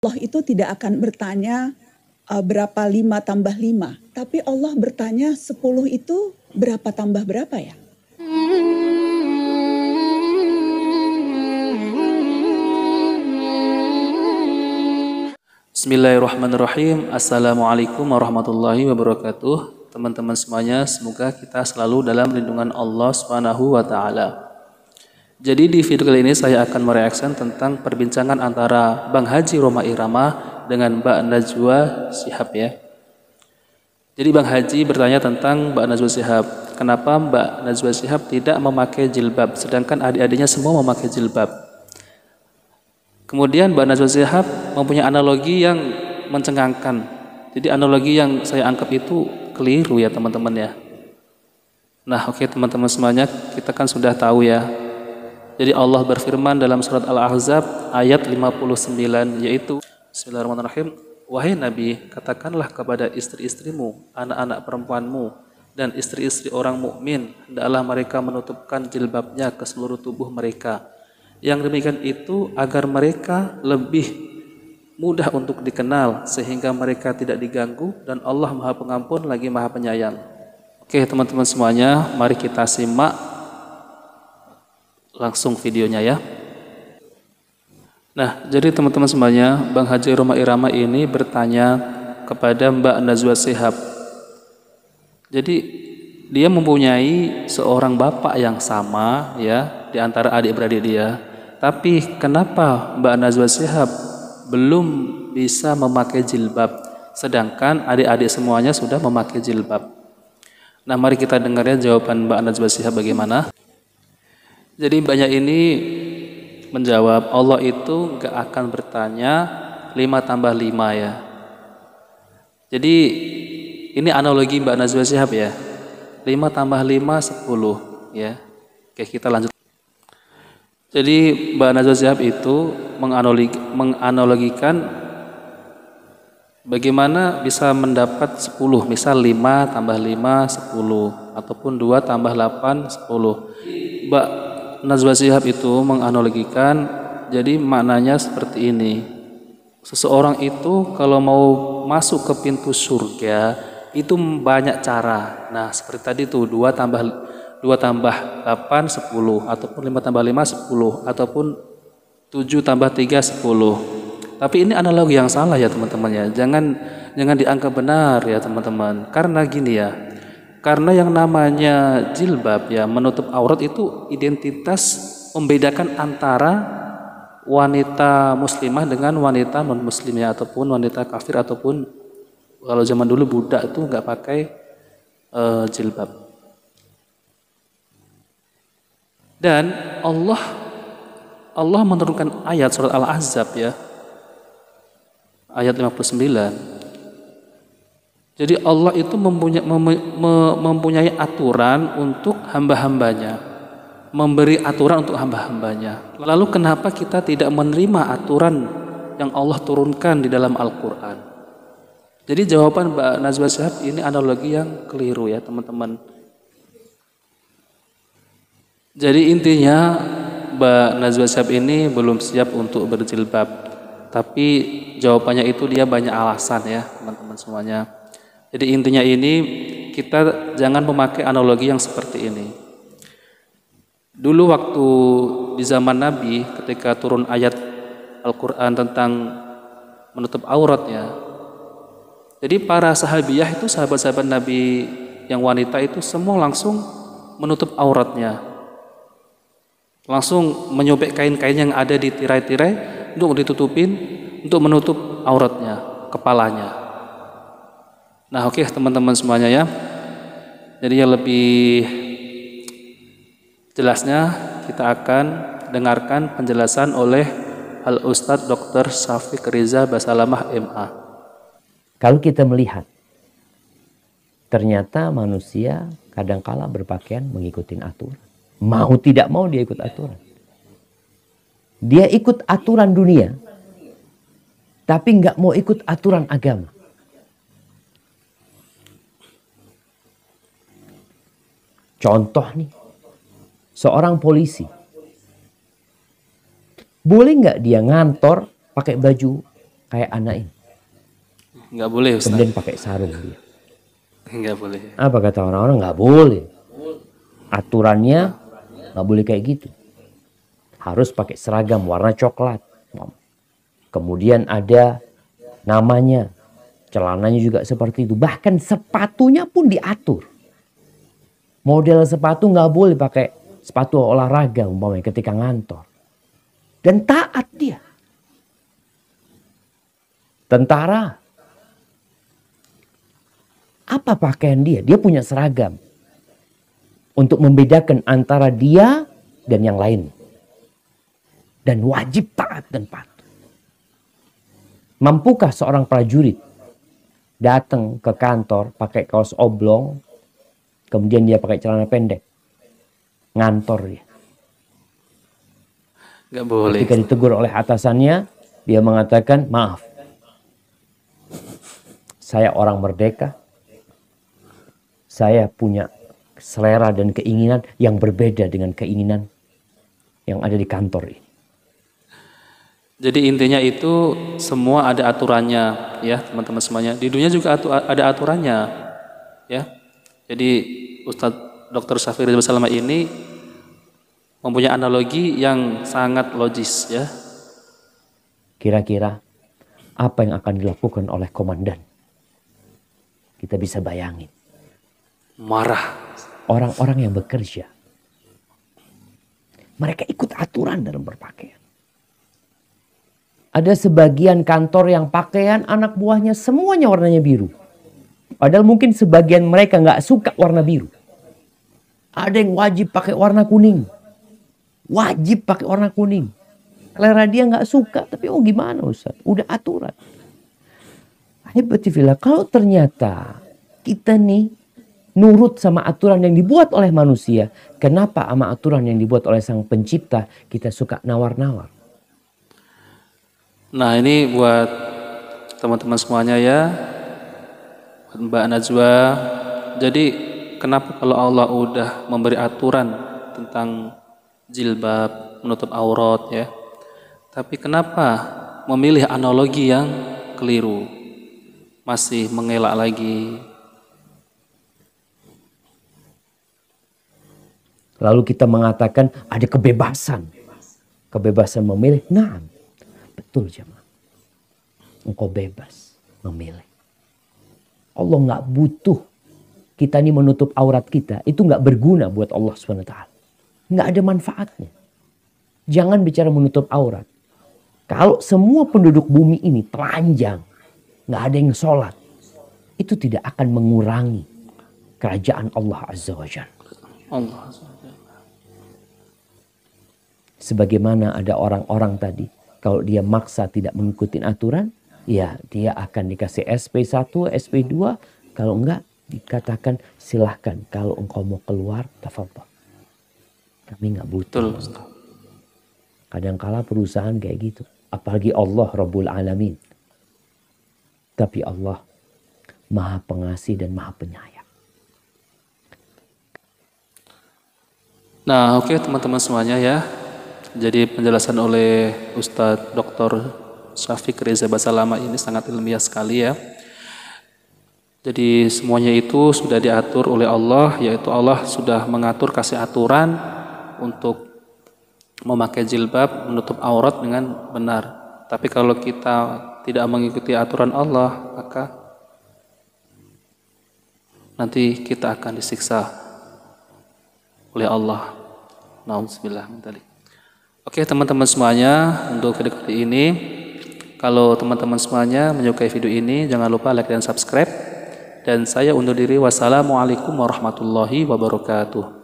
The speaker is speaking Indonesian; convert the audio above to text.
Allah itu tidak akan bertanya berapa 5 tambah 5. Tapi Allah bertanya 10 itu berapa tambah berapa ya? Bismillahirrahmanirrahim. Assalamualaikum warahmatullahi wabarakatuh. Teman-teman semuanya, semoga kita selalu dalam lindungan Allah Subhanahu wa taala. Jadi di video kali ini saya akan mereaksikan tentang perbincangan antara Bang Haji Rhoma Irama dengan Mbak Najwa Shihab ya. Jadi Bang Haji bertanya tentang Mbak Najwa Shihab, kenapa Mbak Najwa Shihab tidak memakai jilbab sedangkan adik-adiknya semua memakai jilbab. Kemudian Mbak Najwa Shihab mempunyai analogi yang mencengangkan. Jadi analogi yang saya anggap itu keliru ya teman-teman ya. Nah oke teman-teman semuanya, kita kan sudah tahu ya. Jadi Allah berfirman dalam surat Al-Ahzab ayat 59 yaitu Bismillahirrahmanirrahim. Wahai Nabi, katakanlah kepada istri-istrimu, anak-anak perempuanmu dan istri-istri orang mukmin, hendaklah mereka menutupkan jilbabnya ke seluruh tubuh mereka. Yang demikian itu agar mereka lebih mudah untuk dikenal sehingga mereka tidak diganggu dan Allah Maha Pengampun lagi Maha Penyayang. Oke teman-teman semuanya, mari kita simak langsung videonya ya. Nah, jadi teman-teman semuanya, Bang Haji Rhoma Irama ini bertanya kepada Mbak Najwa Shihab. Jadi dia mempunyai seorang bapak yang sama ya di antara adik-beradik dia. Tapi kenapa Mbak Najwa Shihab belum bisa memakai jilbab sedangkan adik-adik semuanya sudah memakai jilbab? Nah, mari kita dengar ya jawaban Mbak Najwa Shihab bagaimana. Jadi mbaknya ini menjawab, Allah itu gak akan bertanya 5 tambah 5 ya. Jadi ini analogi Mbak Najwa Shihab ya. 5 tambah 5 10 ya. Oke, kita lanjut. Jadi Mbak Najwa Shihab itu menganalogikan bagaimana bisa mendapat 10, misal 5 tambah 5 10 ataupun 2 tambah 8 10. Mbak Najwa Shihab itu menganalogikan, jadi maknanya seperti ini. Seseorang itu kalau mau masuk ke pintu surga itu banyak cara. Nah, seperti tadi tuh 2 tambah 8 10 ataupun 5 tambah 5 10 ataupun 7 tambah 3 10. Tapi ini analogi yang salah ya teman-teman ya. Jangan dianggap benar ya teman-teman. Karena gini ya. Karena yang namanya jilbab ya, menutup aurat itu identitas membedakan antara wanita muslimah dengan wanita non muslimah ataupun wanita kafir ataupun kalau zaman dulu budak itu nggak pakai jilbab. Dan Allah menurunkan ayat surat Al-Ahzab ya, ayat 59. Jadi Allah itu mempunyai aturan untuk hamba-hambanya, memberi aturan untuk hamba-hambanya. Lalu kenapa kita tidak menerima aturan yang Allah turunkan di dalam Al-Quran? Jadi jawaban Mbak Najwa Shihab ini analogi yang keliru ya teman-teman. Jadi intinya Mbak Najwa Shihab ini belum siap untuk berjilbab. Tapi jawabannya itu dia banyak alasan ya teman-teman semuanya. Jadi intinya ini kita jangan memakai analogi yang seperti ini. Dulu waktu di zaman Nabi ketika turun ayat Al-Quran tentang menutup auratnya. Jadi para sahabiyah itu sahabat-sahabat Nabi yang wanita itu semua langsung menutup auratnya. Langsung menyobek kain-kain yang ada di tirai-tirai untuk ditutupin, untuk menutup auratnya, kepalanya. Nah oke teman-teman semuanya ya. Jadi yang lebih jelasnya kita akan dengarkan penjelasan oleh Al-Ustadz Dr. Syafiq Riza Basalamah MA. Kalau kita melihat ternyata manusia kadangkala berpakaian mengikuti aturan. Mau tidak mau dia ikut aturan. Dia ikut aturan dunia, tapi nggak mau ikut aturan agama. Contoh nih, seorang polisi. Boleh nggak dia ngantor pakai baju kayak anak ini. Nggak boleh Ustaz. Kemudian pakai sarung dia. Nggak boleh. Apa kata orang-orang? Nggak boleh. Aturannya nggak boleh kayak gitu. Harus pakai seragam warna coklat. Kemudian ada namanya. Celananya juga seperti itu. Bahkan sepatunya pun diatur. Model sepatu nggak boleh pakai sepatu olahraga umpamanya ketika ngantor. Dan taat dia. Tentara. Apa pakaian dia? Dia punya seragam. Untuk membedakan antara dia dan yang lain. Dan wajib taat dan patuh. Mampukah seorang prajurit datang ke kantor pakai kaos oblong, kemudian dia pakai celana pendek, ngantor dia? Nggak boleh. Ketika ditegur oleh atasannya, dia mengatakan, maaf, saya orang merdeka, saya punya selera dan keinginan yang berbeda dengan keinginan yang ada di kantor ini. Jadi intinya itu semua ada aturannya ya teman-teman semuanya. Di dunia juga ada aturannya ya. Jadi Ustadz Dr. Syafie Reza Basalamah ini mempunyai analogi yang sangat logis ya. Kira-kira apa yang akan dilakukan oleh komandan? Kita bisa bayangin. Marah. Orang-orang yang bekerja. Mereka ikut aturan dalam berpakaian. Ada sebagian kantor yang pakaian anak buahnya semuanya warnanya biru. Padahal mungkin sebagian mereka nggak suka warna biru. Ada yang wajib pakai warna kuning. Wajib pakai warna kuning. Selera dia nggak suka, tapi oh gimana Ustaz? Udah aturan. Hebatifillah, kalau ternyata kita nih nurut sama aturan yang dibuat oleh manusia, kenapa sama aturan yang dibuat oleh Sang Pencipta kita suka nawar-nawar? Nah ini buat teman-teman semuanya ya, buat Mbak Najwa. Jadi kenapa kalau Allah udah memberi aturan tentang jilbab, menutup aurat ya, tapi kenapa memilih analogi yang keliru, masih mengelak lagi? Lalu kita mengatakan ada kebebasan. Kebebasan memilih. Nah, betul jemaah. Engkau bebas memilih. Allah nggak butuh kita ini menutup aurat kita. Itu nggak berguna buat Allah SWT. Nggak ada manfaatnya. Jangan bicara menutup aurat. Kalau semua penduduk bumi ini telanjang. Nggak ada yang sholat. Itu tidak akan mengurangi kerajaan Allah Azza wa Jalla. Allah. Sebagaimana ada orang-orang tadi, kalau dia maksa tidak mengikuti aturan, ya dia akan dikasih SP1, SP2. Kalau enggak, dikatakan silahkan kalau engkau mau keluar, tafadhol. Kami enggak butuh. Betul. Kadangkala perusahaan kayak gitu. Apalagi Allah Rabbul Alamin. Tapi Allah Maha Pengasih dan Maha Penyayang. Nah oke teman-teman semuanya ya. Jadi penjelasan oleh Ustadz Dr. Syafie Reza Basalamah ini sangat ilmiah sekali ya. Jadi semuanya itu sudah diatur oleh Allah, yaitu Allah sudah mengatur, kasih aturan untuk memakai jilbab, menutup aurat dengan benar. Tapi kalau kita tidak mengikuti aturan Allah, maka nanti kita akan disiksa oleh Allah. Nauzubillah min dzalik. Oke teman-teman semuanya, untuk video kali ini, kalau teman-teman semuanya menyukai video ini, jangan lupa like dan subscribe. Dan saya undur diri. Wassalamualaikum warahmatullahi wabarakatuh.